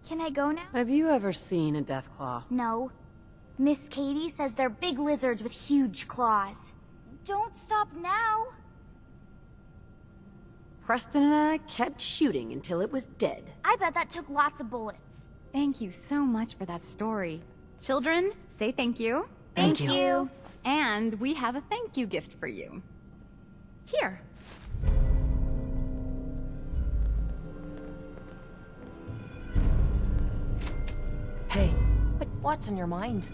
Can I go now? Have you ever seen a deathclaw? No. Miss Katie says they're big lizards with huge claws. Don't stop now. Preston and I kept shooting until it was dead. I bet that took lots of bullets. Thank you so much for that story. Children, say thank you. Thank you. And we have a thank you gift for you. Here. Hey, But what's on your mind?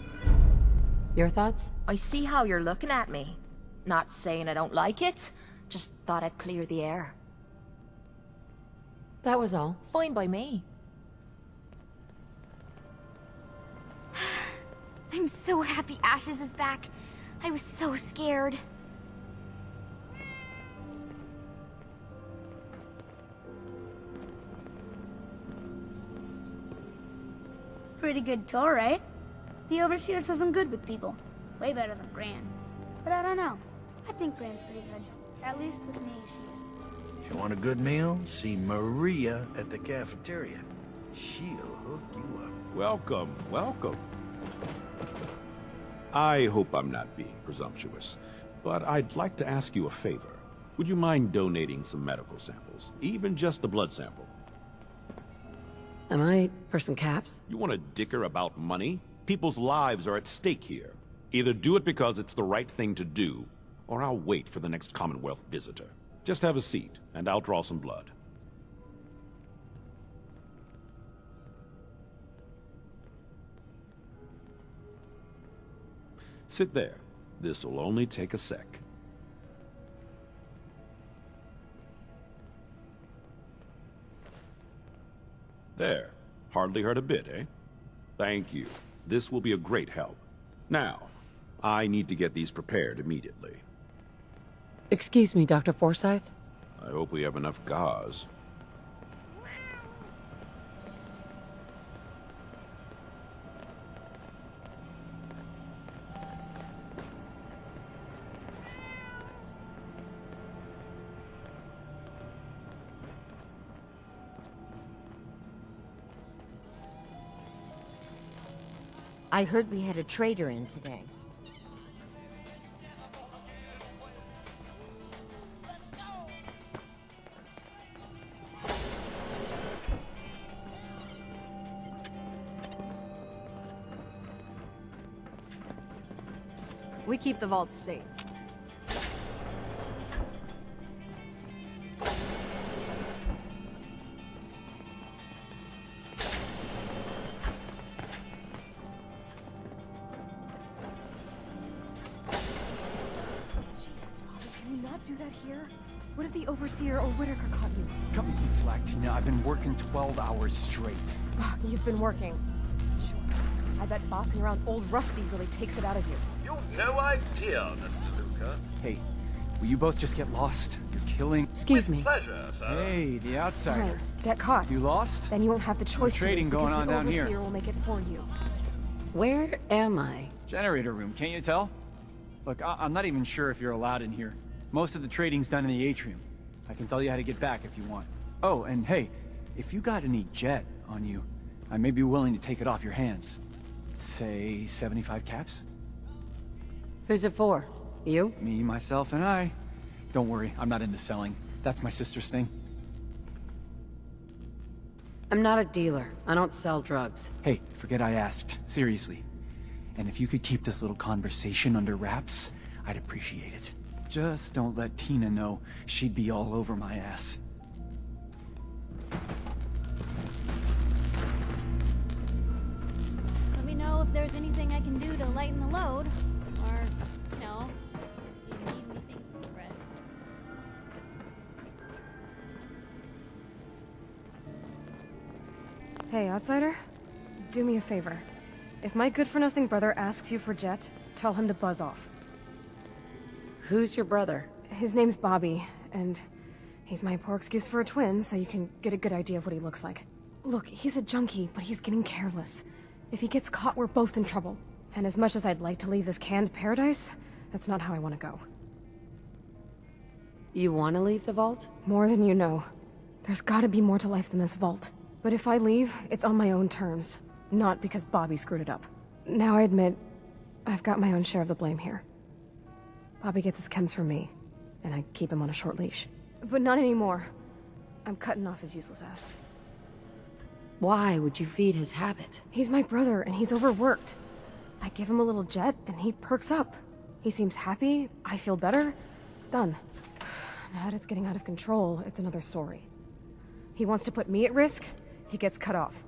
your thoughts? I see how you're looking at me. Not saying I don't like it, just thought I'd clear the air. That was all. Fine by me. I'm so happy Ashes is back. I was so scared. Pretty good tour, right? The Overseer says I'm good with people. Way better than Gran. But I don't know. I think Gran's pretty good. At least with me, she is. If you want a good meal, see Maria at the cafeteria. She'll hook you up. Welcome, welcome. I hope I'm not being presumptuous, but I'd like to ask you a favor. Would you mind donating some medical samples? Even just a blood sample. Am I for some caps? You want to dicker about money? People's lives are at stake here. Either do it because it's the right thing to do, or I'll wait for the next Commonwealth visitor. Just have a seat, and I'll draw some blood. Sit there. This'll only take a sec. There. Hardly hurt a bit, eh? Thank you. This will be a great help. Now, I need to get these prepared immediately. Excuse me, Dr. Forsyth? I hope we have enough gauze. I heard we had a trader in today. We keep the vaults safe. Do that here? What if the Overseer or Whitaker caught you? Cut me some slack, Tina. I've been working 12 hours straight. You've been working. Sure. I bet bossing around old Rusty really takes it out of you. You've no idea, Mr. Luca. Hey, will you both just get lost? You're killing... Excuse me. Pleasure, sir. Hey, the outsider. Right. Get caught. You lost? Then you won't have the choice trading to, going because on the down here. Overseer will make it for you. Where am I? Generator room, can't you tell? Look, I'm not even sure if you're allowed in here. Most of the trading's done in the atrium. I can tell you how to get back if you want. Oh, and hey, if you got any jet on you, I may be willing to take it off your hands. Say 75 caps? Who's it for? You? Me, myself, and I. Don't worry, I'm not into selling. That's my sister's thing. I'm not a dealer. I don't sell drugs. Hey, forget I asked. Seriously. And if you could keep this little conversation under wraps, I'd appreciate it. Just don't let Tina know. She'd be all over my ass. Let me know if there's anything I can do to lighten the load. Or, you know, if you need anything from Fred. Hey, outsider. Do me a favor. If my good-for-nothing brother asks you for Jet, tell him to buzz off. Who's your brother? His name's Bobby, and he's my poor excuse for a twin, so you can get a good idea of what he looks like. Look, he's a junkie, but he's getting careless. If he gets caught, we're both in trouble. And as much as I'd like to leave this canned paradise, that's not how I want to go. You want to leave the vault? More than you know. There's gotta be more to life than this vault. But if I leave, it's on my own terms, not because Bobby screwed it up. Now I admit, I've got my own share of the blame here. Bobby gets his chems from me, and I keep him on a short leash. But not anymore. I'm cutting off his useless ass. Why would you feed his habit? He's my brother, and he's overworked. I give him a little jet, and he perks up. He seems happy, I feel better. Done. Now that it's getting out of control, it's another story. He wants to put me at risk, he gets cut off.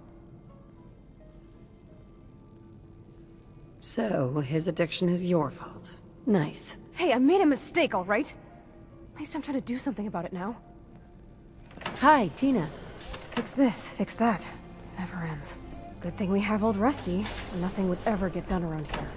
So, his addiction is your fault. Nice. Hey, I made a mistake, all right? At least I'm trying to do something about it now. Hi, Tina. Fix this, fix that. Never ends. Good thing we have old Rusty. Nothing would ever get done around here.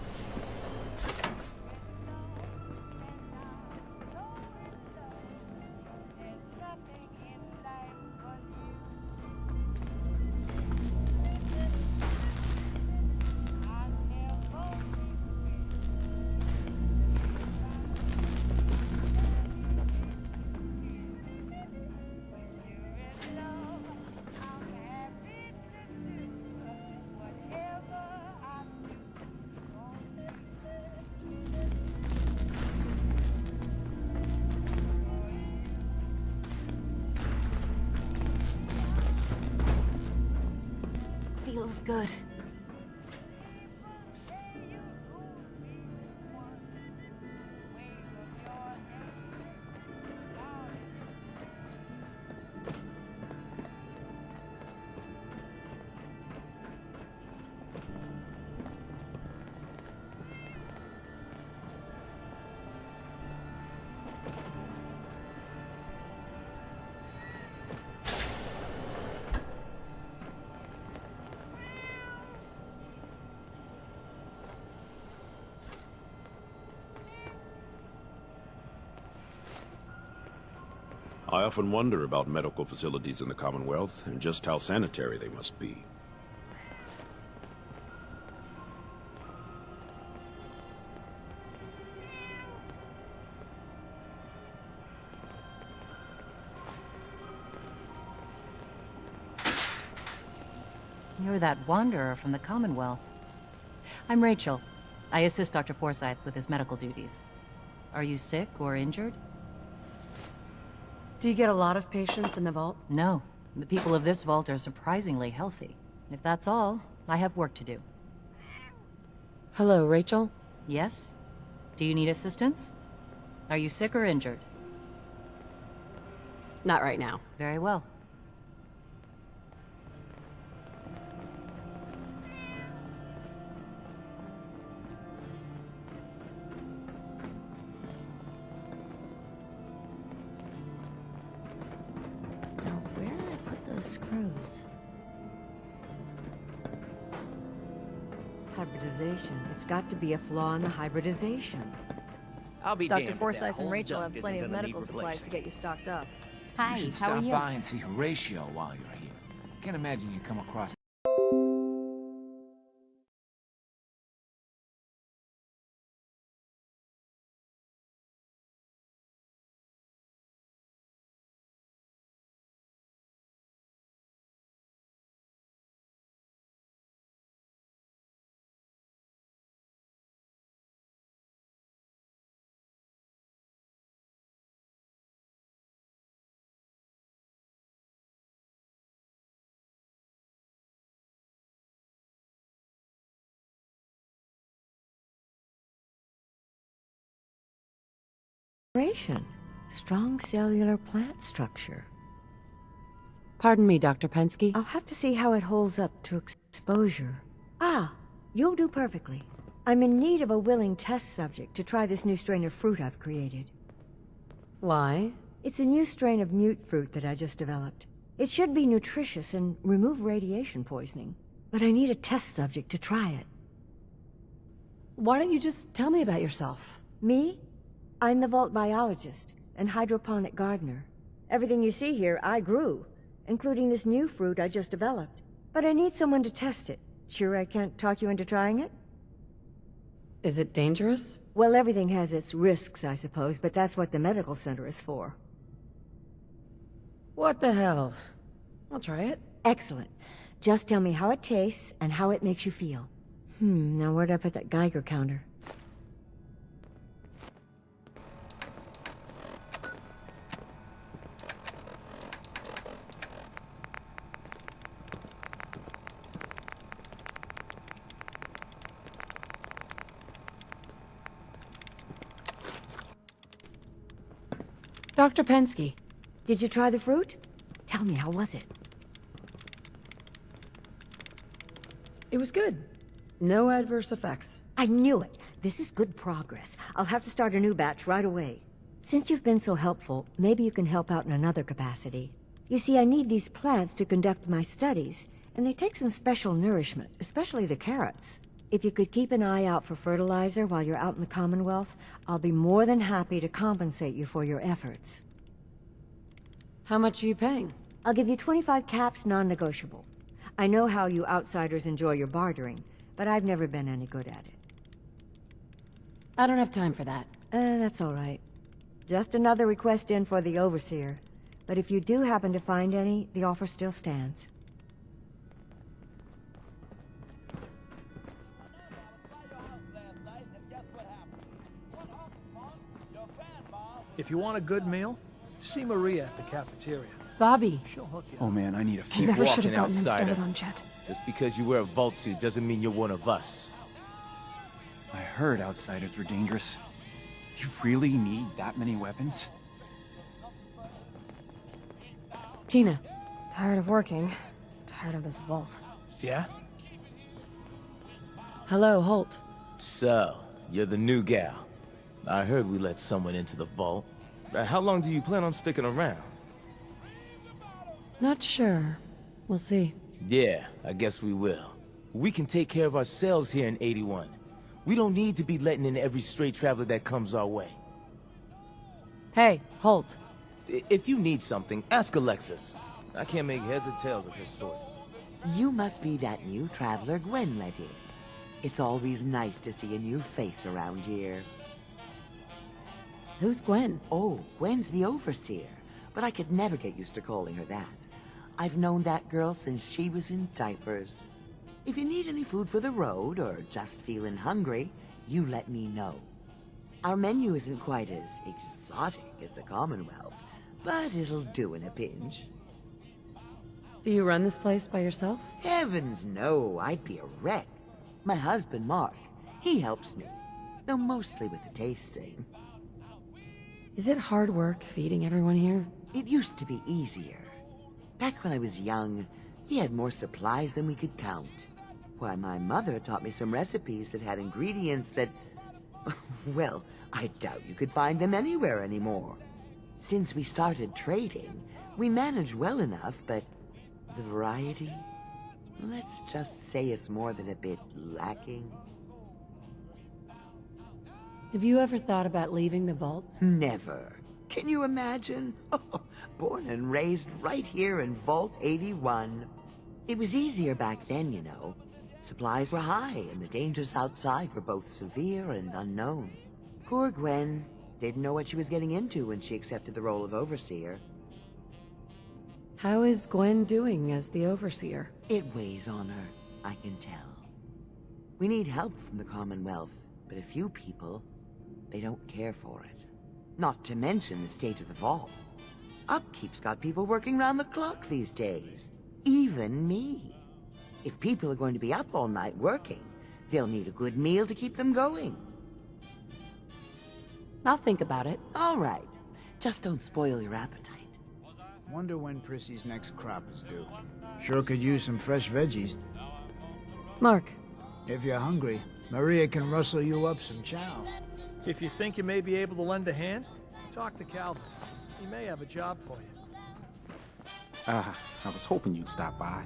Feels good. I often wonder about medical facilities in the Commonwealth and just how sanitary they must be. You're that wanderer from the Commonwealth. I'm Rachel. I assist Dr. Forsyth with his medical duties. Are you sick or injured? Do you get a lot of patients in the vault? No. The people of this vault are surprisingly healthy. If that's all, I have work to do. Hello, Rachel? Yes? Do you need assistance? Are you sick or injured? Not right now. Very well. Screws. Hybridization. It's got to be a flaw in the hybridization. I'll be Dr. damned if Forsyth that and whole Rachel duct have plenty isn't of gonna medical need supplies to replacing. get you stocked up. Hi, You should how are stop you? by and see Horatio while you're here. Can't imagine you come across Strong cellular plant structure. Pardon me, Dr. Pensky. I'll have to see how it holds up to exposure. Ah, you'll do perfectly. I'm in need of a willing test subject to try this new strain of fruit I've created. Why? It's a new strain of mute fruit that I just developed. It should be nutritious and remove radiation poisoning. But I need a test subject to try it. Why don't you just tell me about yourself? Me? I'm the vault biologist and hydroponic gardener. Everything you see here, I grew, including this new fruit I just developed. But I need someone to test it. Sure I can't talk you into trying it? Is it dangerous? Well, everything has its risks, I suppose, but that's what the medical center is for. What the hell? I'll try it. Excellent. Just tell me how it tastes and how it makes you feel. Now where'd I put that Geiger counter? Dr. Pensky. Did you try the fruit? Tell me, how was it? It was good. No adverse effects. I knew it. This is good progress. I'll have to start a new batch right away. Since you've been so helpful, maybe you can help out in another capacity. You see, I need these plants to conduct my studies, and they take some special nourishment, especially the carrots. If you could keep an eye out for fertilizer while you're out in the Commonwealth, I'll be more than happy to compensate you for your efforts. How much are you paying? I'll give you 25 caps, non-negotiable. I know how you outsiders enjoy your bartering, but I've never been any good at it. I don't have time for that. That's all right. Just another request in for the Overseer. But if you do happen to find any, the offer still stands. If you want a good meal, see Maria at the cafeteria. Bobby. She'll hook you up. Oh man, I need a I few. never should walking, have gotten him outsider. started on Jet. Just because you wear a vault suit doesn't mean you're one of us. I heard outsiders were dangerous. You really need that many weapons? Tina. Tired of working. Tired of this vault. Yeah? Hello, Holt. So, you're the new gal. I heard we let someone into the vault. How long do you plan on sticking around? Not sure. We'll see. Yeah, I guess we will. We can take care of ourselves here in 81. We don't need to be letting in every stray traveler that comes our way. Hey, Holt. If you need something, ask Alexis. I can't make heads or tails of her story. You must be that new traveler Gwen let in. It's always nice to see a new face around here. Who's Gwen? Oh, Gwen's the Overseer, but I could never get used to calling her that. I've known that girl since she was in diapers. If you need any food for the road, or just feeling hungry, you let me know. Our menu isn't quite as exotic as the Commonwealth, but it'll do in a pinch. Do you run this place by yourself? Heavens no, I'd be a wreck. My husband, Mark, he helps me, though mostly with the tasting. Is it hard work feeding everyone here? It used to be easier. Back when I was young, we had more supplies than we could count. Why, my mother taught me some recipes that had ingredients that... well, I doubt you could find them anywhere anymore. Since we started trading, we managed well enough, but the variety... let's just say it's more than a bit lacking. Have you ever thought about leaving the vault? Never. Can you imagine? Born and raised right here in Vault 81. It was easier back then, you know. Supplies were high, and the dangers outside were both severe and unknown. Poor Gwen didn't know what she was getting into when she accepted the role of Overseer. How is Gwen doing as the Overseer? It weighs on her, I can tell. We need help from the Commonwealth, but a few people, they don't care for it. Not to mention the state of the vault. Upkeep's got people working round the clock these days. Even me. If people are going to be up all night working, they'll need a good meal to keep them going. I'll think about it. All right. Just don't spoil your appetite. Wonder when Prissy's next crop is due. Sure could use some fresh veggies. Mark. If you're hungry, Maria can rustle you up some chow. If you think you may be able to lend a hand, talk to Calvin. He may have a job for you. I was hoping you'd stop by.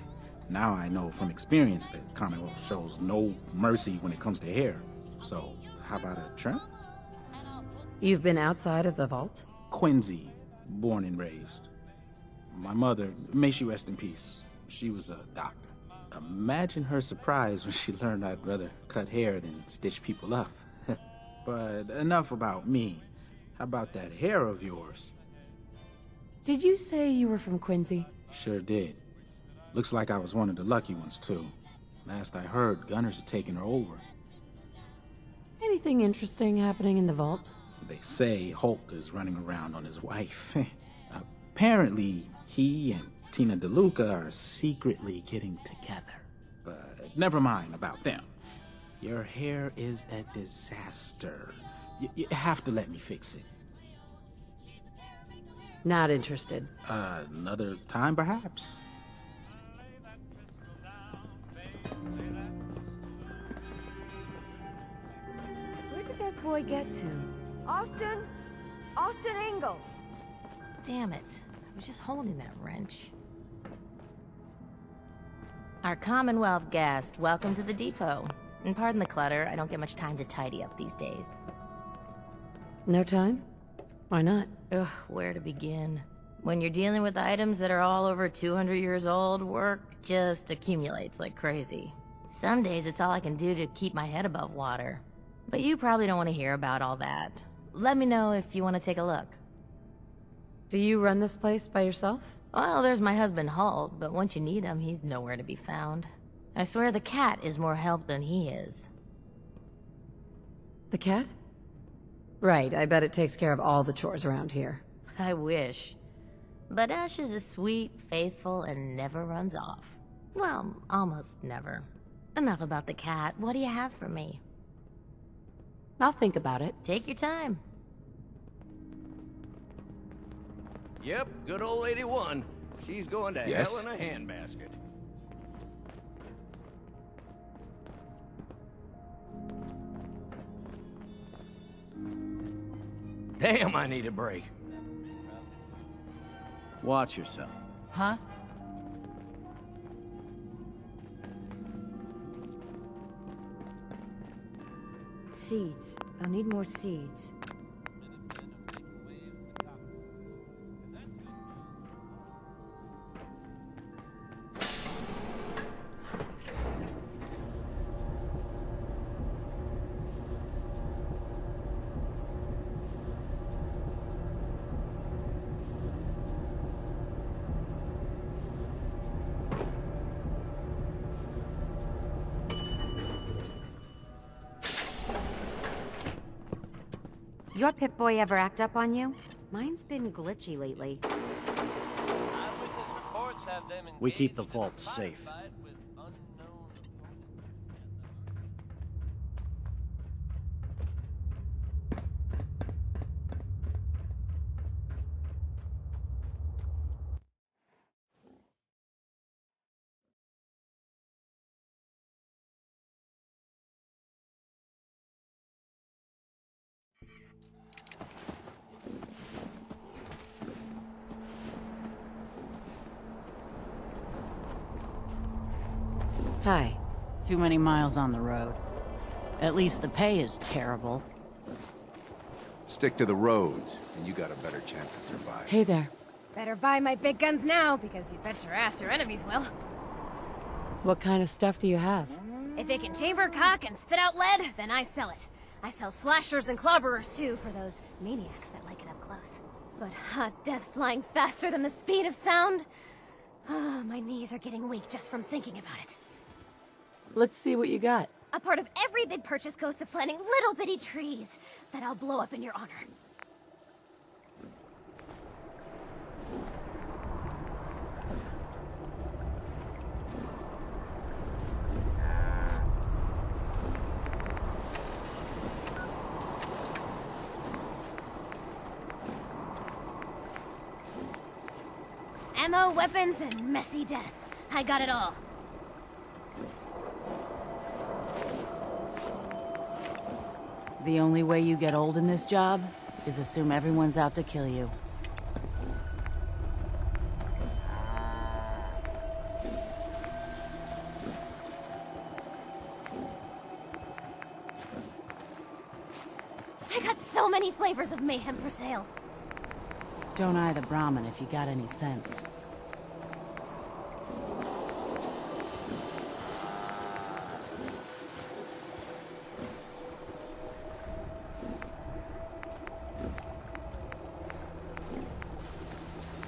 Now I know from experience that Commonwealth shows no mercy when it comes to hair. So, how about a trim? You've been outside of the vault? Quincy, born and raised. My mother, may she rest in peace, she was a doctor. Imagine her surprise when she learned I'd rather cut hair than stitch people up. But enough about me. How about that hair of yours? Did you say you were from Quincy? Sure did. Looks like I was one of the lucky ones, too. Last I heard, gunners are taking her over. Anything interesting happening in the vault? They say Holt is running around on his wife. Apparently, he and Tina DeLuca are secretly getting together. But never mind about them. Your hair is a disaster. You have to let me fix it. Not interested. Another time, perhaps? Where did that boy get to? Austin? Austin Engel! Damn it. I was just holding that wrench. Our Commonwealth guest, welcome to the depot. And pardon the clutter, I don't get much time to tidy up these days. No time? Why not? Ugh, where to begin? When you're dealing with items that are all over 200 years old, work just accumulates like crazy. Some days it's all I can do to keep my head above water. But you probably don't want to hear about all that. Let me know if you want to take a look. Do you run this place by yourself? Well, there's my husband Holt, but once you need him, he's nowhere to be found. I swear the cat is more help than he is. The cat? Right, I bet it takes care of all the chores around here. I wish. But Ash is a sweet, faithful, and never runs off. Well, almost never. Enough about the cat. What do you have for me? I'll think about it. Take your time. Yep, good old 81. She's going to Yes? hell in a handbasket. Damn, I need a break. Watch yourself. Huh? Seeds. I'll need more seeds. Your Pip-Boy ever act up on you? Mine's been glitchy lately. We keep the vault safe. Hi. Too many miles on the road. At least the pay is terrible. Stick to the roads, and you got a better chance of surviving. Hey there. Better buy my big guns now, because you bet your ass your enemies will. What kind of stuff do you have? If it can chamber cock and spit out lead, then I sell it. I sell slashers and clobberers too, for those maniacs that like it up close. But hot death flying faster than the speed of sound? Ah, my knees are getting weak just from thinking about it. Let's see what you got. A part of every big purchase goes to planting little bitty trees that I'll blow up in your honor. Ammo, weapons, and messy death. I got it all. The only way you get old in this job is assume everyone's out to kill you. I got so many flavors of mayhem for sale. Don't eye the Brahmin if you got any sense.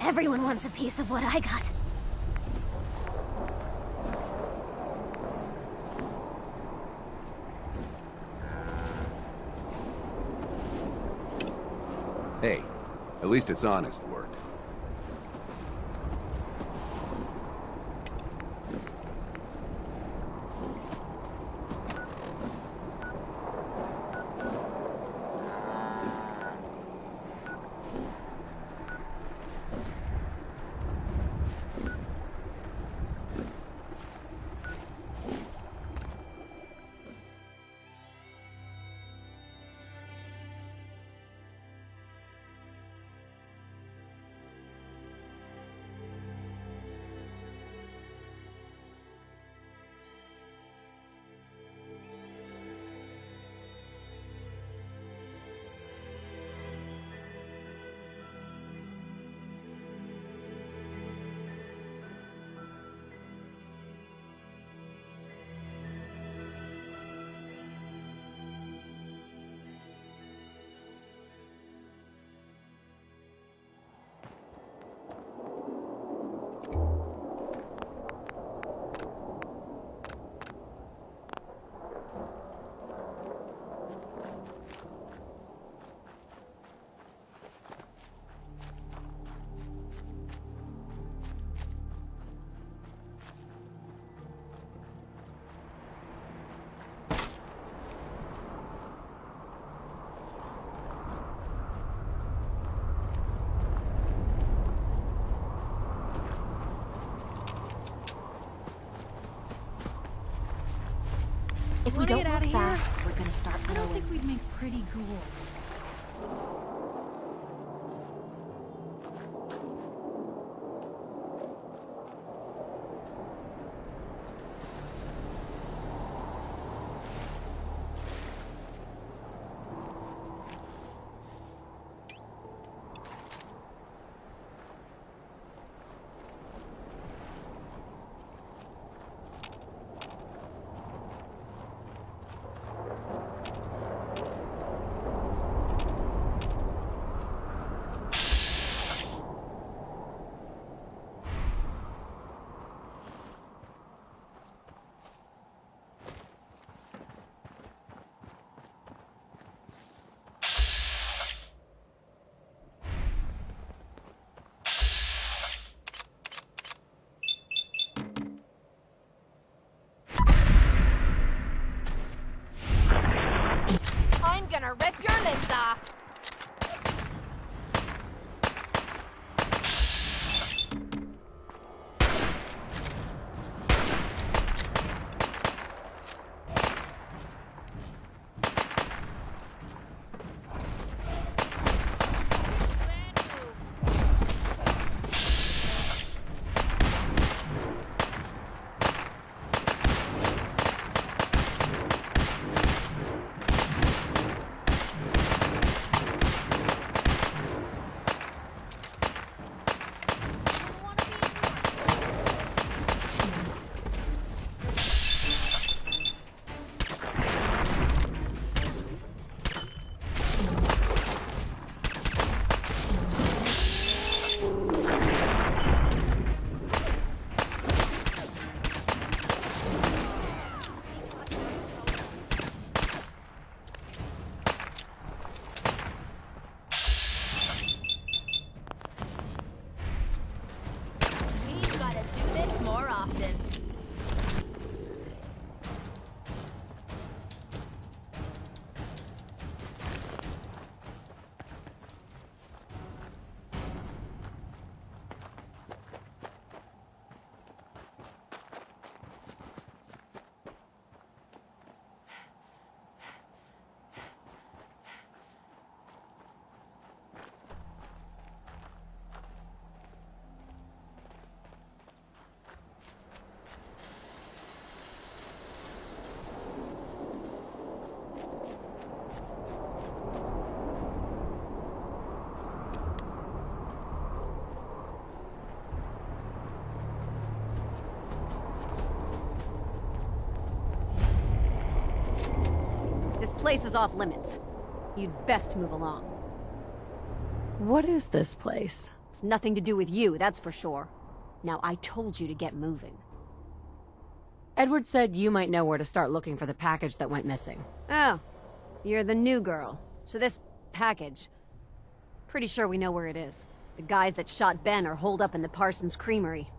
Everyone wants a piece of what I got. Hey, at least it's honest work. If we don't move fast, we're gonna start I don't glowing. think we'd make pretty ghouls. I'm gonna rip your limbs off! We've gotta do this more often. This place is off limits. You'd best move along. What is this place? It's nothing to do with you, that's for sure. Now, I told you to get moving. Edward said you might know where to start looking for the package that went missing. Oh, you're the new girl. So this package... Pretty sure we know where it is. The guys that shot Ben are holed up in the Parsons Creamery,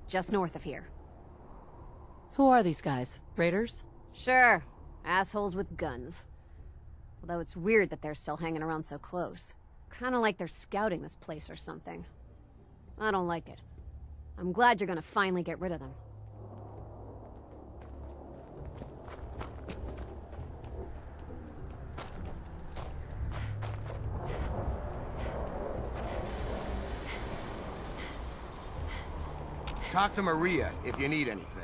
just north of here. Who are these guys? Raiders? Sure. Assholes with guns. Although it's weird that they're still hanging around so close. Kinda like they're scouting this place or something. I don't like it. I'm glad you're gonna finally get rid of them. Talk to Maria if you need anything.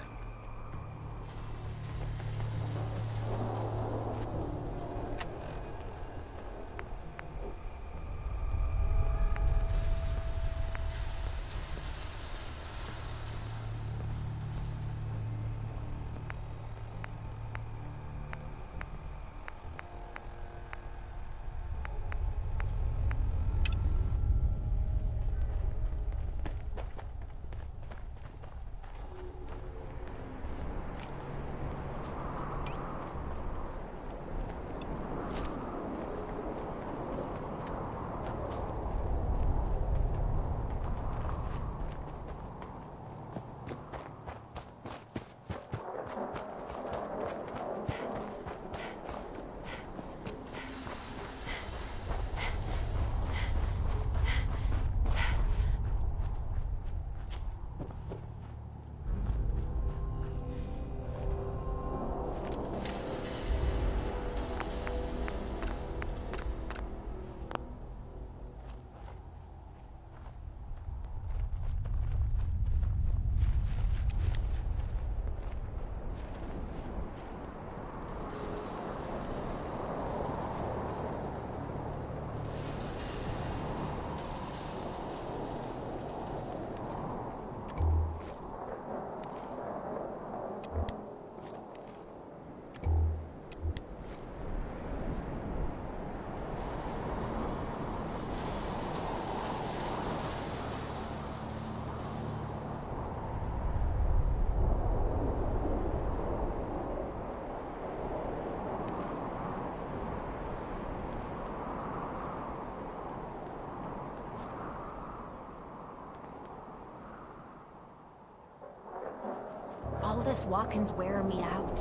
All this walking's wearing me out.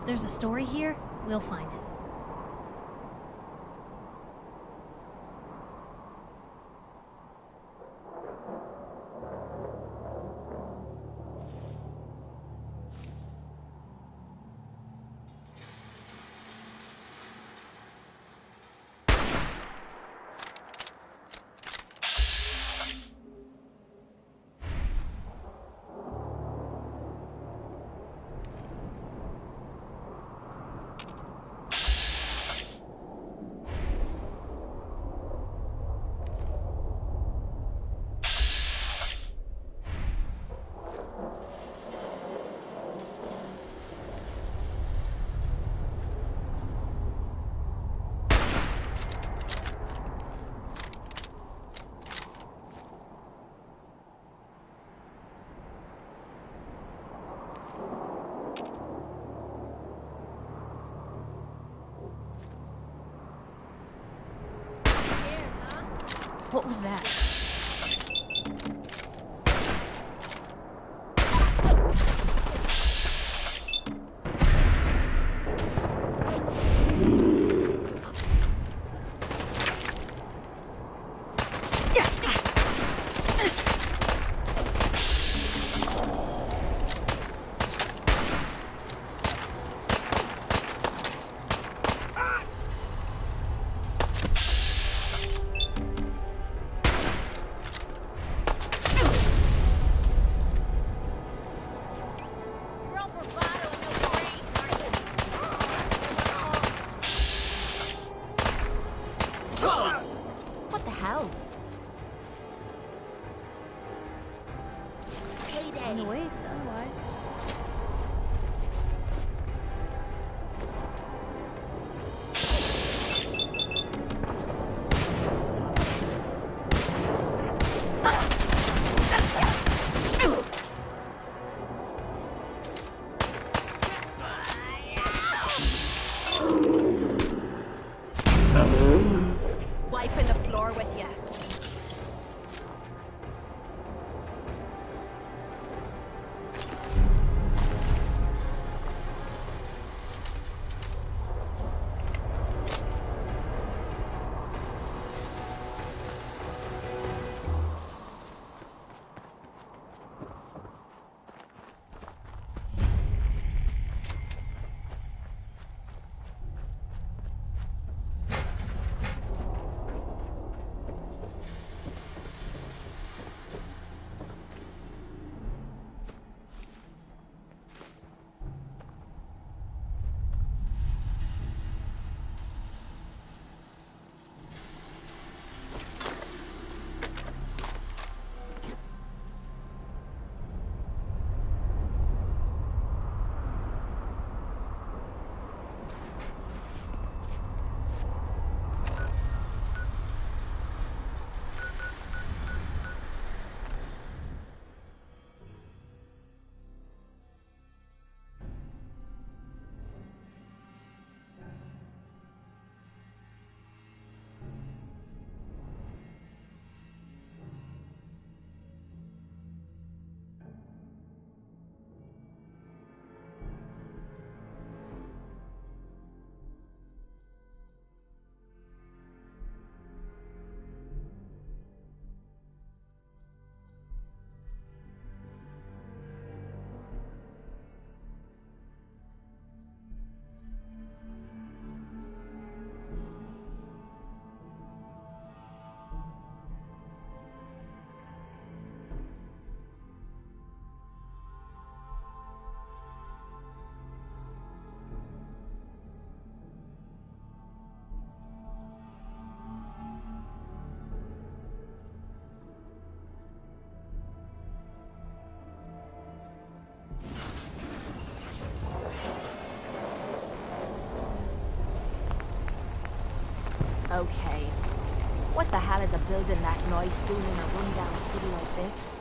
If there's a story here, we'll find it. What was that? Okay. What the hell is a building that noise doing in a rundown city like this?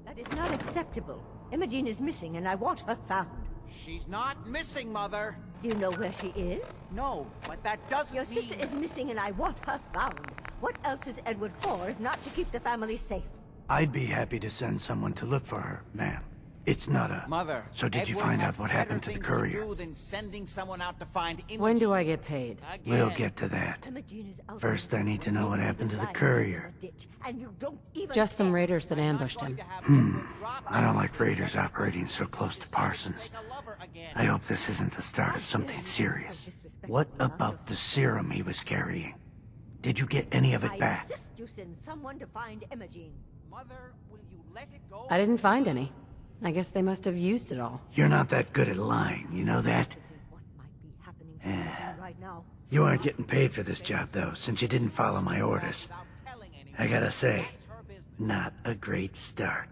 That is not acceptable. Imogene is missing, and I want her found. She's not missing, Mother. Do you know where she is? No, but that doesn't Your mean... sister is missing, and I want her found. What else is Edward for, if not to keep the family safe? I'd be happy to send someone to look for her, ma'am. It's not a... Mother, So did you Edward find has out what better happened to the things courier? do than sending someone out to find When do I get paid? We'll get to that. First, I need to know what happened to the courier. Just some raiders that ambushed him. I don't like raiders operating so close to Parsons. I hope this isn't the start of something serious. What about the serum he was carrying? Did you get any of it back? I insist you send someone to find Imogene. Mother, will you let it go? I didn't find any. I guess they must have used it all. You're not that good at lying, you know that? You aren't getting paid for this job, though, since you didn't follow my orders. I gotta say, not a great start.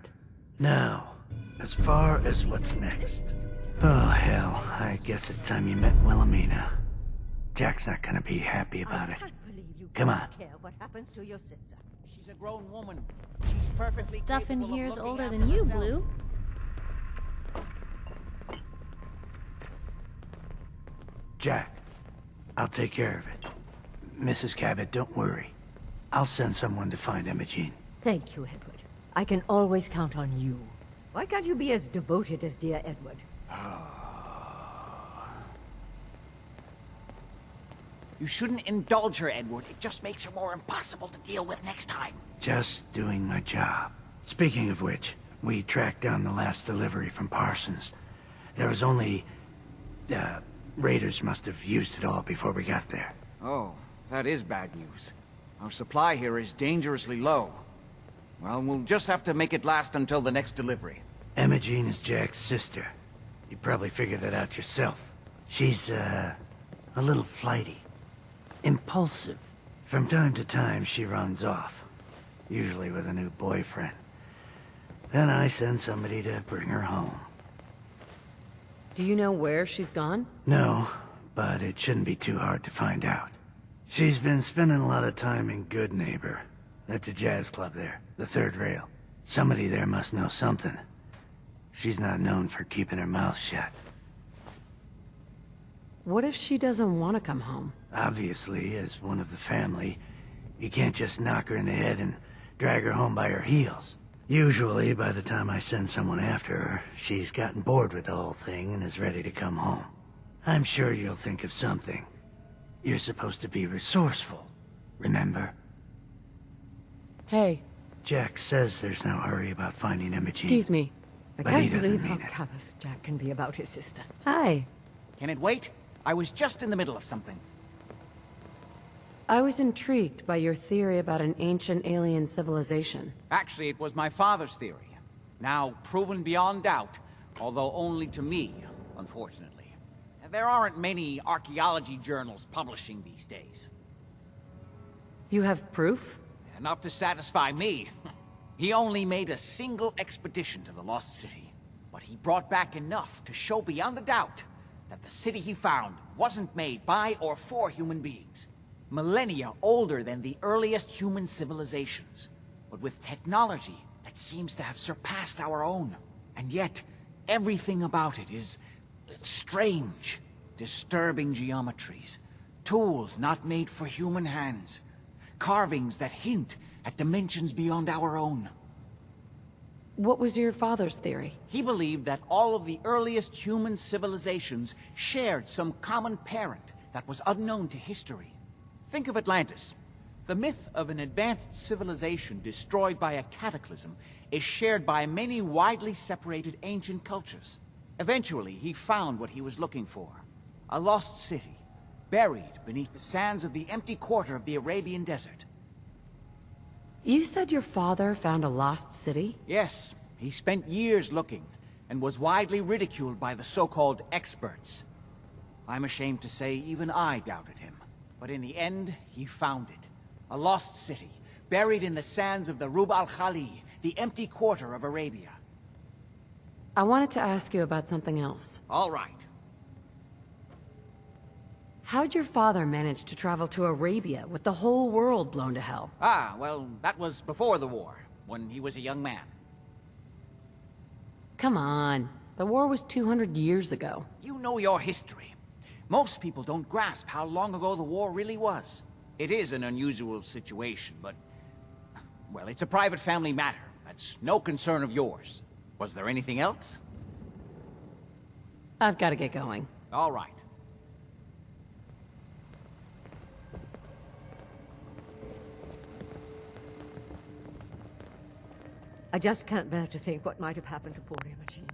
Now, as far as what's next... Oh, hell, I guess it's time you met Wilhelmina. Jack's not gonna be happy about it. Come on. What happens to your sister? She's a grown woman. She's perfectly Stuff in capable of here's looking older after than you, herself. Blue. Jack, I'll take care of it. Mrs. Cabot, don't worry. I'll send someone to find Imogene. Thank you, Edward. I can always count on you. Why can't you be as devoted as dear Edward? You shouldn't indulge her, Edward. It just makes her more impossible to deal with next time. Just doing my job. Speaking of which, we tracked down the last delivery from Parsons. There was only... raiders must have used it all before we got there. Oh, that is bad news. Our supply here is dangerously low. Well, we'll just have to make it last until the next delivery. Imogene is Jack's sister. You probably figured that out yourself. She's, a little flighty. Impulsive. From time to time, she runs off. Usually with a new boyfriend. Then I send somebody to bring her home. Do you know where she's gone? No, but it shouldn't be too hard to find out. She's been spending a lot of time in Good Neighbor. That's a jazz club there, the third rail. Somebody there must know something. She's not known for keeping her mouth shut. What if she doesn't want to come home? Obviously, as one of the family, you can't just knock her in the head and drag her home by her heels. Usually, by the time I send someone after her, she's gotten bored with the whole thing and is ready to come home. I'm sure you'll think of something. You're supposed to be resourceful, remember? Hey. Jack says there's no hurry about finding Imogene. Excuse me. I But he can't doesn't believe how mean it. callous Jack can be about his sister. Hi. Can it wait? I was just in the middle of something. I was intrigued by your theory about an ancient alien civilization. Actually, it was my father's theory. Now proven beyond doubt, although only to me, unfortunately. There aren't many archaeology journals publishing these days. You have proof? Enough to satisfy me. He only made a single expedition to the Lost City, but he brought back enough to show beyond a doubt that the city he found wasn't made by or for human beings. Millennia older than the earliest human civilizations, but with technology that seems to have surpassed our own. And yet, everything about it is strange, disturbing geometries, tools not made for human hands, carvings that hint at dimensions beyond our own. What was your father's theory? He believed that all of the earliest human civilizations shared some common parent that was unknown to history. Think of Atlantis. The myth of an advanced civilization destroyed by a cataclysm is shared by many widely separated ancient cultures. Eventually, he found what he was looking for. A lost city, buried beneath the sands of the empty quarter of the Arabian desert. You said your father found a lost city? Yes, he spent years looking, and was widely ridiculed by the so-called experts. I'm ashamed to say even I doubted him. But in the end, he found it. A lost city, buried in the sands of the Rub al-Khali, the empty quarter of Arabia. I wanted to ask you about something else. All right. How'd your father manage to travel to Arabia with the whole world blown to hell? Ah, well, that was before the war, when he was a young man. Come on. The war was 200 years ago. You know your history. Most people don't grasp how long ago the war really was. It is an unusual situation, but... well, it's a private family matter. That's no concern of yours. Was there anything else? I've got to get going. All right. I just can't bear to think what might have happened to poor Imogen.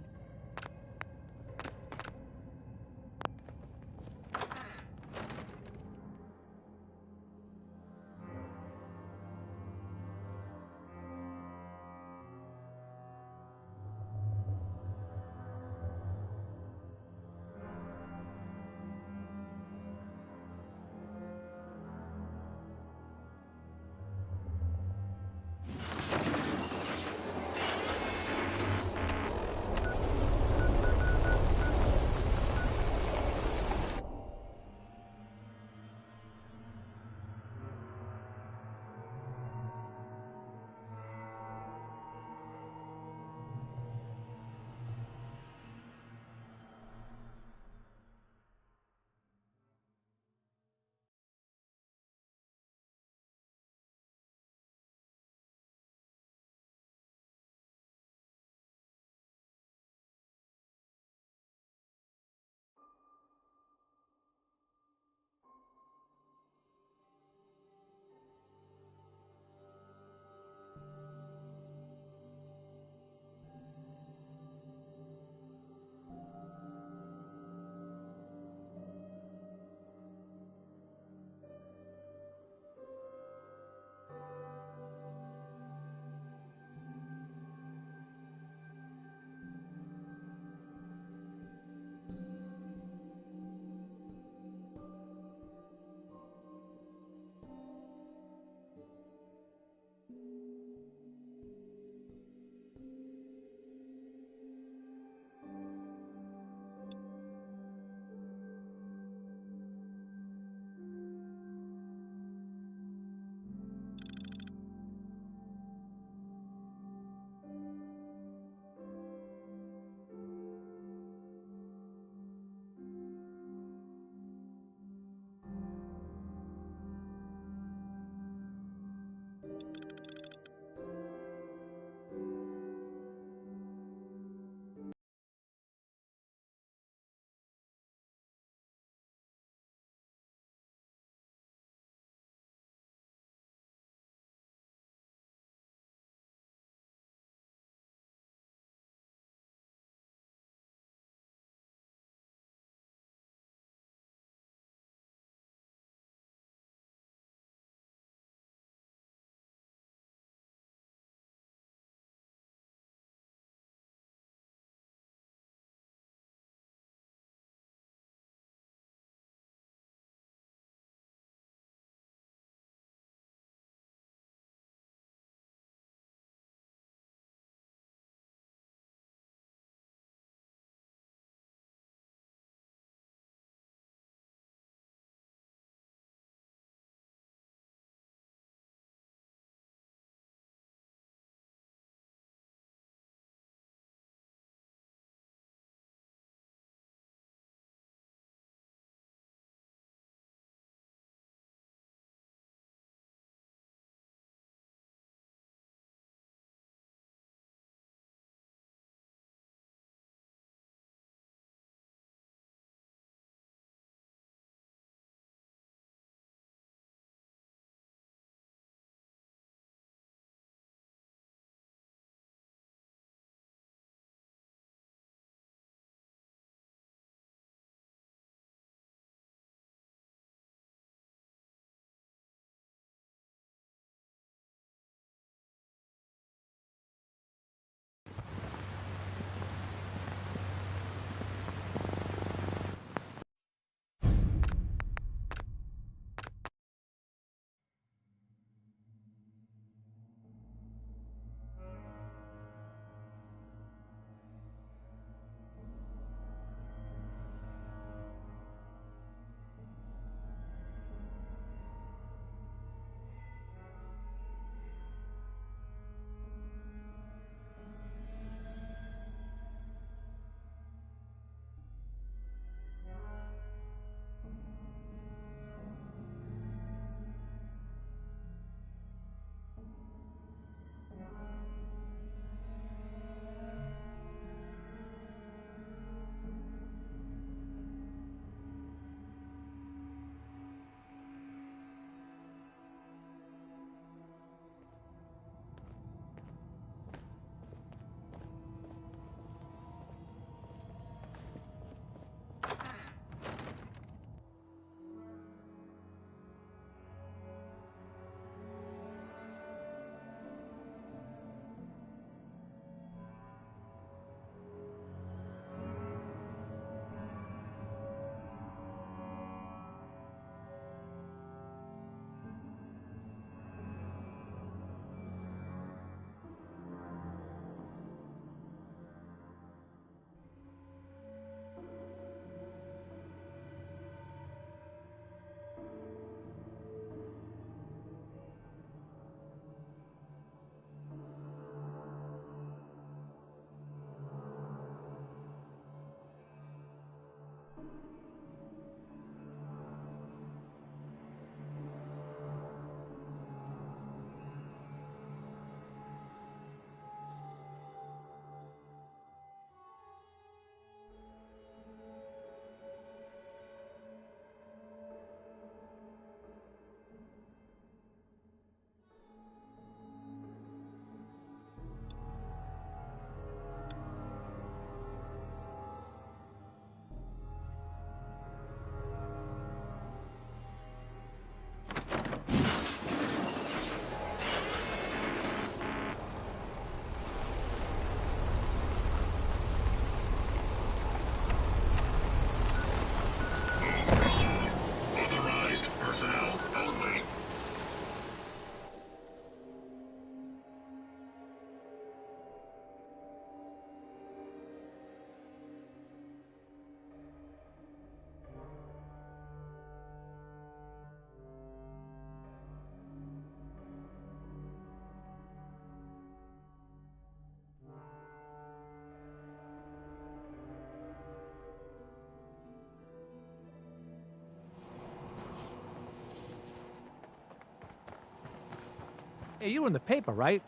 Hey, you were in the paper, right?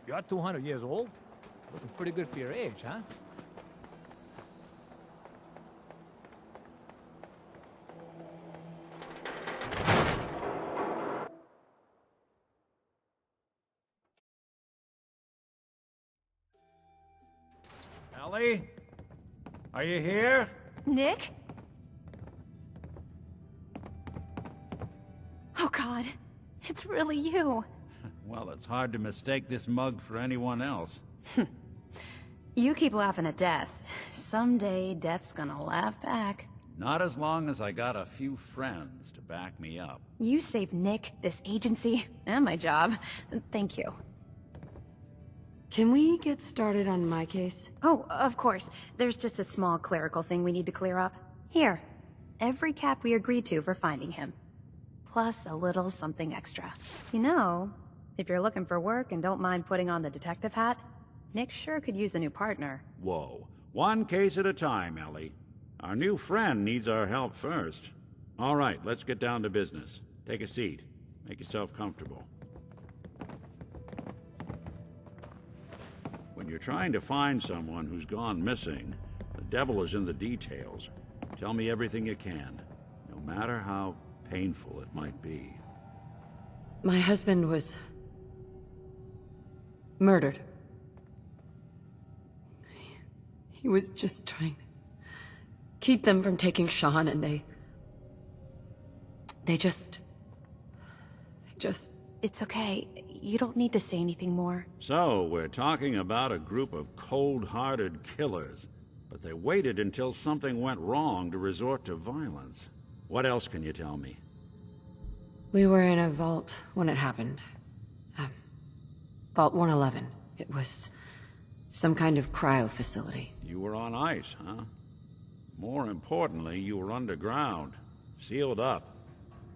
You're 200 years old. Looking pretty good for your age, huh? Ellie? Are you here? Nick? Oh God, it's really you. Well, it's hard to mistake this mug for anyone else. You keep laughing at death. Someday, death's gonna laugh back. Not as long as I got a few friends to back me up. You saved Nick, this agency, and my job. Thank you. Can we get started on my case? Oh, of course. There's just a small clerical thing we need to clear up. Here. Every cap we agreed to for finding him. Plus a little something extra. You know, if you're looking for work and don't mind putting on the detective hat, Nick sure could use a new partner. Whoa. One case at a time, Ellie. Our new friend needs our help first. All right, let's get down to business. Take a seat. Make yourself comfortable. When you're trying to find someone who's gone missing, the devil is in the details. Tell me everything you can, no matter how painful it might be. My husband was murdered. He was just trying to keep them from taking Sean, and they just... It's okay. You don't need to say anything more. So, we're talking about a group of cold-hearted killers, but they waited until something went wrong to resort to violence. What else can you tell me? We were in a vault when it happened. Vault 111. It was some kind of cryo facility. You were on ice, huh? More importantly, you were underground, sealed up.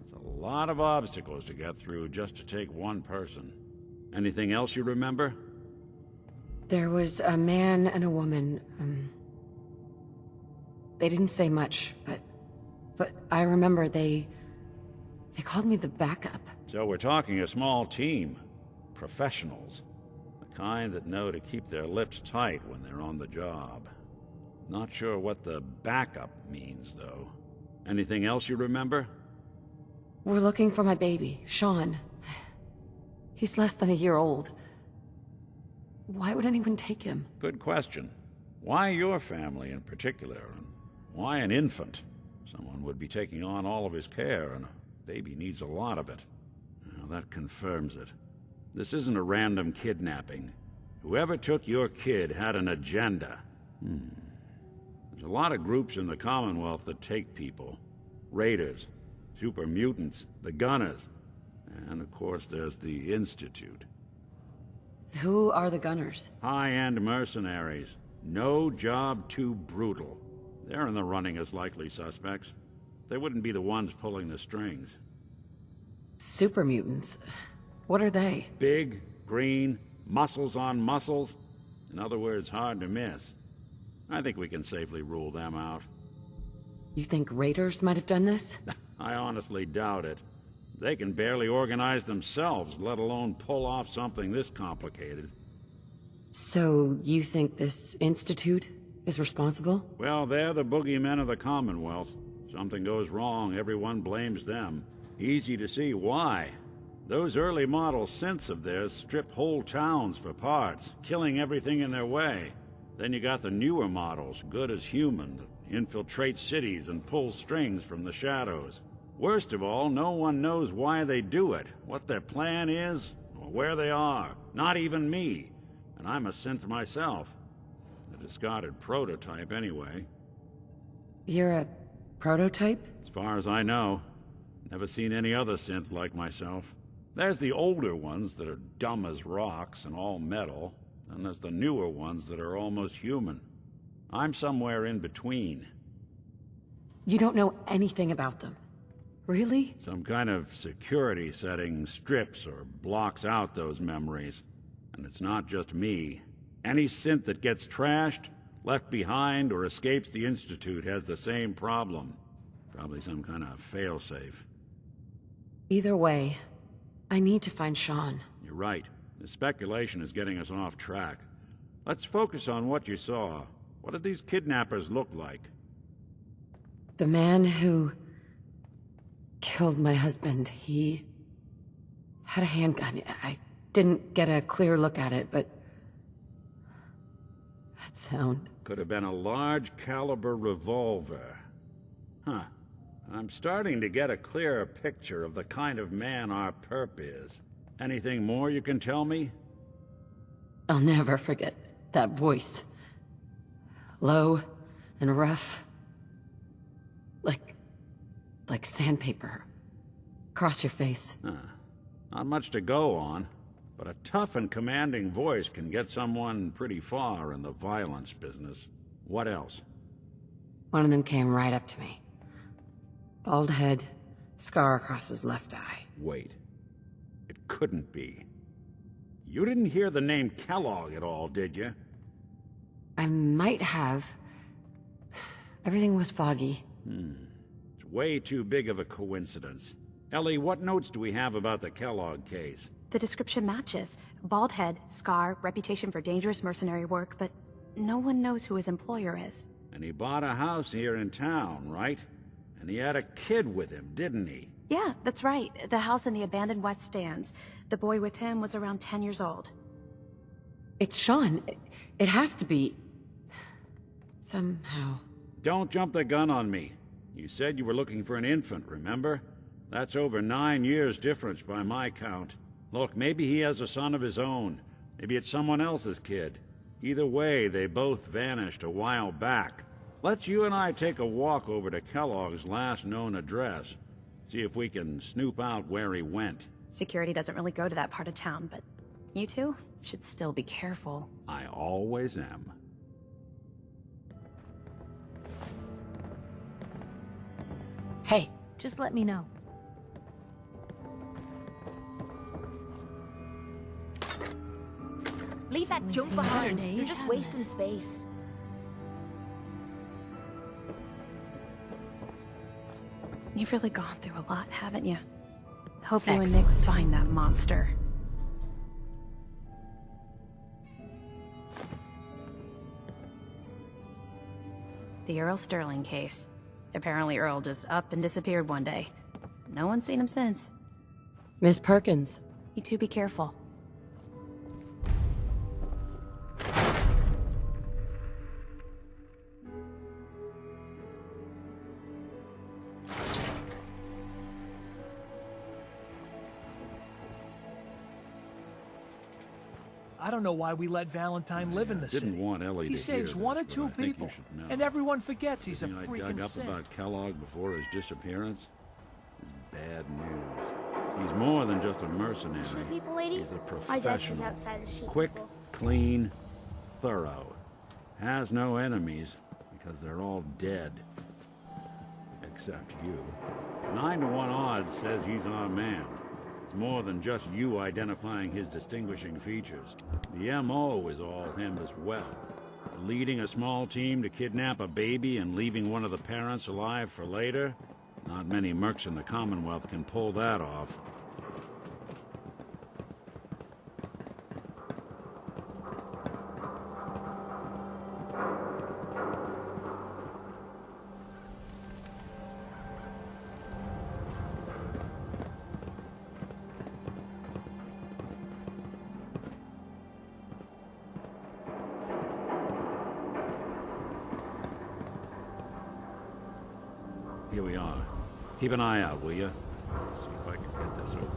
It's a lot of obstacles to get through just to take one person. Anything else you remember? There was a man and a woman. They didn't say much, but I remember they called me the backup. So we're talking a small team. Professionals. The kind that know to keep their lips tight when they're on the job. Not sure what the backup means, though. Anything else you remember? We're looking for my baby, Sean. He's less than a year old. Why would anyone take him? Good question. Why your family in particular, and why an infant? Someone would be taking on all of his care, and a baby needs a lot of it. Well, that confirms it. This isn't a random kidnapping. Whoever took your kid had an agenda. There's a lot of groups in the Commonwealth that take people. Raiders, super mutants, the Gunners, and of course there's the Institute. Who are the Gunners? High-end mercenaries. No job too brutal. They're in the running as likely suspects. They wouldn't be the ones pulling the strings. Super mutants? What are they? Big, green, muscles on muscles. In other words, hard to miss. I think we can safely rule them out. You think raiders might have done this? I honestly doubt it. They can barely organize themselves, let alone pull off something this complicated. So, you think this Institute is responsible? Well, they're the boogeymen of the Commonwealth. Something goes wrong, everyone blames them. Easy to see why. Those early model synths of theirs strip whole towns for parts, killing everything in their way. Then you got the newer models, good as human, that infiltrate cities and pull strings from the shadows. Worst of all, no one knows why they do it, what their plan is, or where they are. Not even me. And I'm a synth myself. A discarded prototype, anyway. You're a prototype? As far as I know. Never seen any other synth like myself. There's the older ones that are dumb as rocks and all metal, and there's the newer ones that are almost human. I'm somewhere in between. You don't know anything about them. Really? Some kind of security setting strips or blocks out those memories. And it's not just me. Any synth that gets trashed, left behind, or escapes the Institute has the same problem. Probably some kind of failsafe. Either way, I need to find Sean. You're right. The speculation is getting us off track. Let's focus on what you saw. What did these kidnappers look like? The man who killed my husband, he had a handgun. I didn't get a clear look at it, but that sound. Could have been a large caliber revolver. Huh. I'm starting to get a clearer picture of the kind of man our perp is. Anything more you can tell me? I'll never forget that voice. Low and rough. Like sandpaper. Across your face. Huh. Not much to go on, but a tough and commanding voice can get someone pretty far in the violence business. What else? One of them came right up to me. Bald head, scar across his left eye. Wait. It couldn't be. You didn't hear the name Kellogg at all, did you? I might have. Everything was foggy. It's way too big of a coincidence. Ellie, what notes do we have about the Kellogg case? The description matches. Bald head, scar, reputation for dangerous mercenary work, but no one knows who his employer is. And he bought a house here in town, right? And he had a kid with him, didn't he? Yeah, that's right. The house in the abandoned West Stands. The boy with him was around 10 years old. It's Sean. It has to be. Somehow. Don't jump the gun on me. You said you were looking for an infant, remember? That's over 9 years difference by my count. Look, maybe he has a son of his own. Maybe it's someone else's kid. Either way, they both vanished a while back. Let's you and I take a walk over to Kellogg's last known address. See if we can snoop out where he went. Security doesn't really go to that part of town, but you two should still be careful. I always am. Hey, Just let me know. Leave that junk behind. You're just wasting space. You've really gone through a lot, haven't you? Hope you and Nick find that monster. The Earl Sterling case. Apparently Earl just up and disappeared one day. No one's seen him since. Miss Perkins. You two be careful. I don't know why we let Valentine live in the city. Didn't want Ellie He to saves hear one or this, two but I think you people, should know. and everyone forgets he's a Everything I freaking dug up saint. about Kellogg before his disappearance is bad news. He's more than just a mercenary. People, lady? He's a My dad's just professional. outside the sheep Quick, people. clean, thorough. Has no enemies because they're all dead. Except you. 9 to 1 odds says he's our man. It's more than just you identifying his distinguishing features. The MO is all him as well. Leading a small team to kidnap a baby and leaving one of the parents alive for later? Not many mercs in the Commonwealth can pull that off. Here we are. Keep an eye out, will you? See if I can get this open.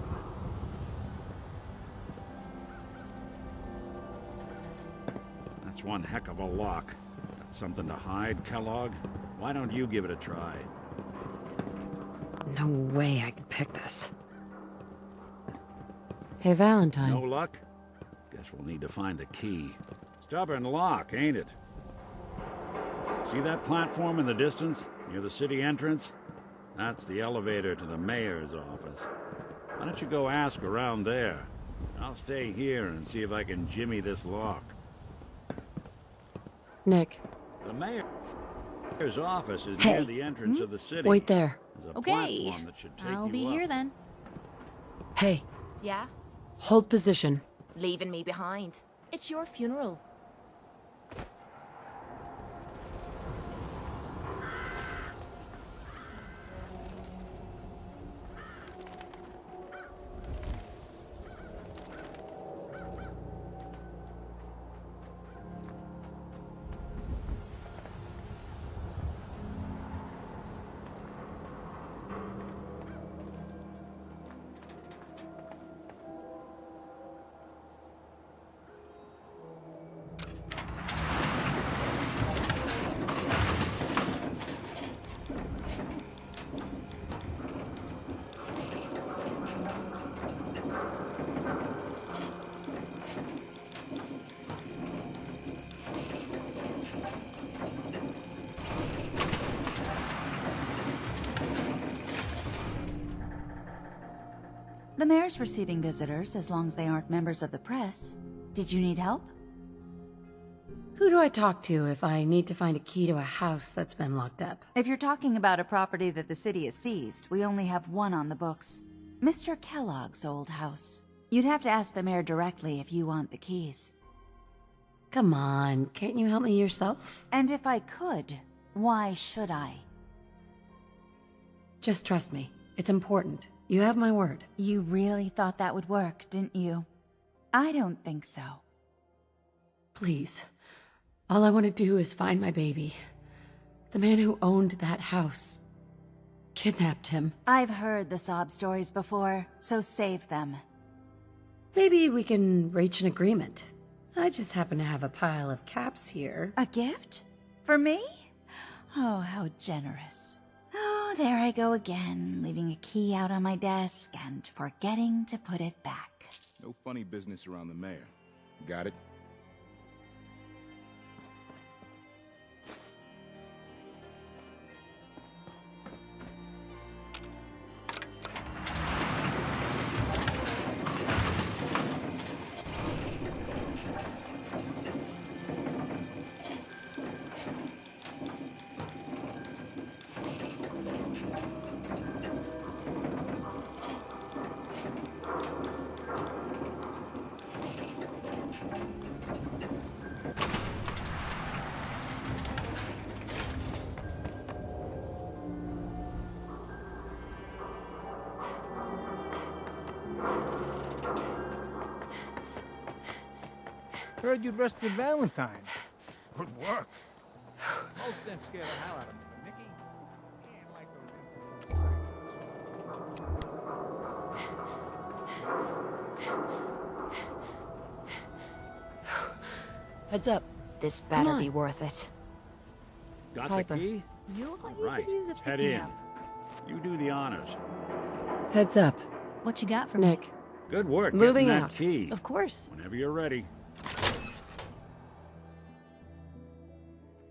That's one heck of a lock. Got something to hide, Kellogg? Why don't you give it a try? No way I could pick this. Hey, Valentine. No luck? Guess we'll need to find the key. Stubborn lock, ain't it? See that platform in the distance, near the city entrance? That's the elevator to the mayor's office. Why don't you go ask around there? I'll stay here and see if I can jimmy this lock. Nick. The mayor's office is near the entrance of the city. Wait there. There's a Okay, platform that should take I'll you be up. here then. Hey, Yeah? Hold position. Leaving me behind. It's your funeral. The mayor's receiving visitors as long as they aren't members of the press. Did you need help? Who do I talk to if I need to find a key to a house that's been locked up? If you're talking about a property that the city has seized, we only have one on the books. Mr. Kellogg's old house. You'd have to ask the mayor directly if you want the keys. Come on, can't you help me yourself? And if I could, why should I? Just trust me. It's important. You have my word. You really thought that would work, didn't you? I don't think so. Please. All I want to do is find my baby. The man who owned that house kidnapped him. I've heard the sob stories before, so save them. Maybe we can reach an agreement. I just happen to have a pile of caps here. A gift? For me? Oh, how generous. Oh, there I go again, leaving a key out on my desk and forgetting to put it back. No funny business around the mayor. Got it? Heard you'd rescued Valentine. Good work. Most sense scared the hell out of me, but Nicky, he ain't like those Heads up. This better be worth it. Got Piper. the key? You look like All right, you could use a head pick-me in. up. You do the honors. Heads up. What you got for Nick. Good work Moving getting that out. key. Of course. Whenever you're ready.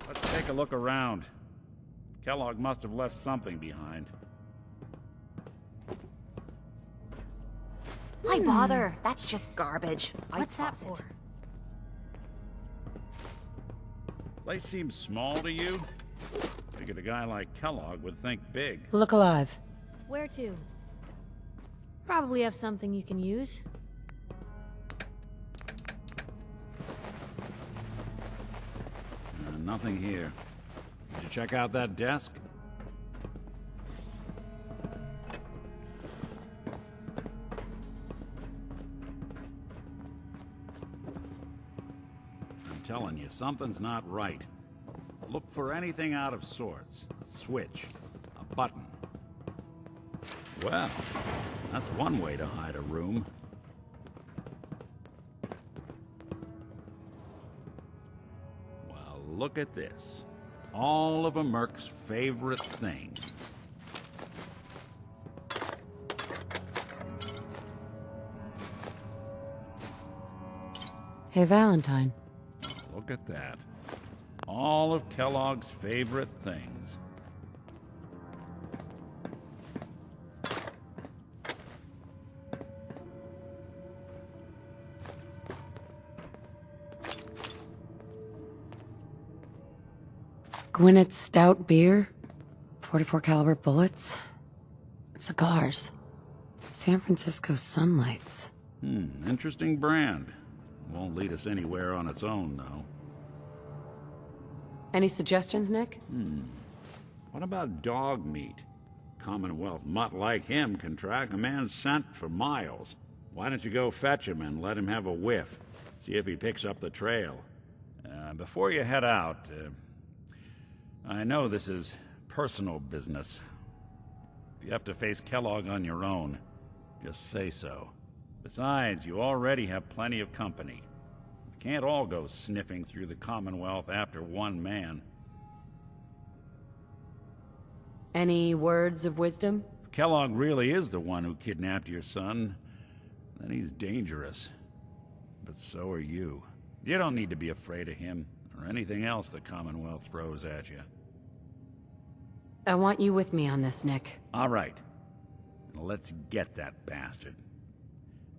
Let's take a look around. Kellogg must have left something behind. Why bother? That's just garbage. What's that toss for? it. Place seems small to you? Figured a guy like Kellogg would think big. Look alive. Where to? Probably have something you can use. Nothing here. Did you check out that desk? I'm telling you, something's not right. Look for anything out of sorts. A switch. A button. Well, that's one way to hide a room. Well, look at this. All of a Merc's favorite things. Hey, Valentine. Look at that. All of Kellogg's favorite things. Gwinnett's stout beer, 44 caliber bullets, cigars. San Francisco Sunlights. Interesting brand. Won't lead us anywhere on its own, though. Any suggestions, Nick? What about dog meat? Commonwealth mutt like him can track a man's scent for miles. Why don't you go fetch him and let him have a whiff? See if he picks up the trail. Before you head out, I know this is personal business. If you have to face Kellogg on your own, just say so. Besides, you already have plenty of company. We can't all go sniffing through the Commonwealth after one man. Any words of wisdom? If Kellogg really is the one who kidnapped your son, then he's dangerous. But so are you. You don't need to be afraid of him, or anything else the Commonwealth throws at you. I want you with me on this, Nick. All right. Now let's get that bastard.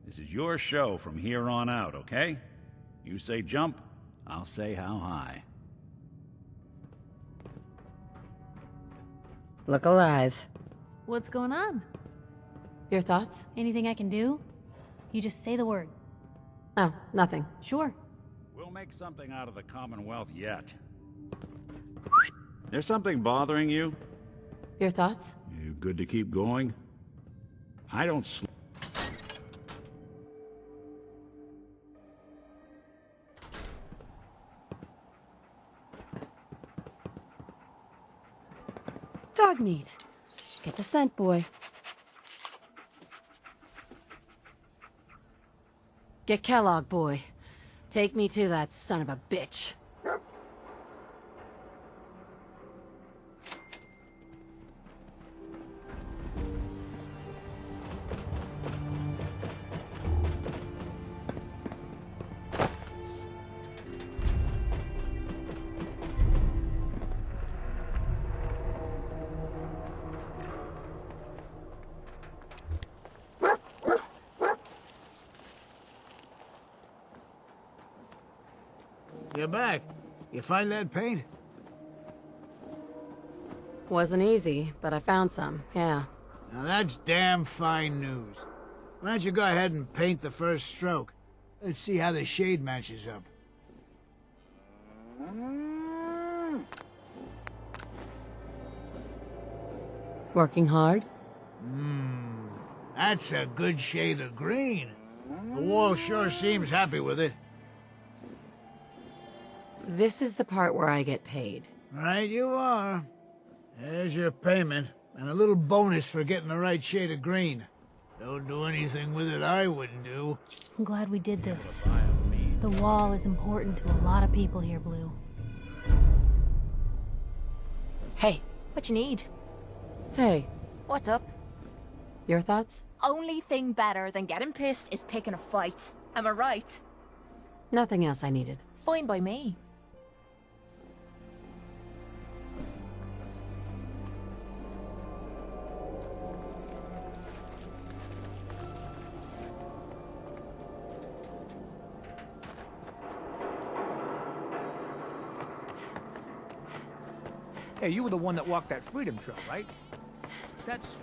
This is your show from here on out, okay? You say jump, I'll say how high. Look alive. What's going on? Your thoughts? Anything I can do? You just say the word. Oh, nothing. Sure. We'll make something out of the Commonwealth yet. There's something bothering you? Your thoughts? You good to keep going? I don't sleep. Dog meat. Get the scent, boy. Get Kellogg, boy. Take me to that son of a bitch. You're back. You find that paint? Wasn't easy, but I found some, yeah. Now that's damn fine news. Why don't you go ahead and paint the first stroke? Let's see how the shade matches up. Working hard? That's a good shade of green. The wall sure seems happy with it. This is the part where I get paid. Right you are. There's your payment, and a little bonus for getting the right shade of green. Don't do anything with it I wouldn't do. I'm glad we did this. The wall is important to a lot of people here, Blue. Hey. What you need? Hey. What's up? Your thoughts? Only thing better than getting pissed is picking a fight. Am I right? Nothing else I needed. Fine by me. Hey, you were the one that walked that freedom trail, right? That's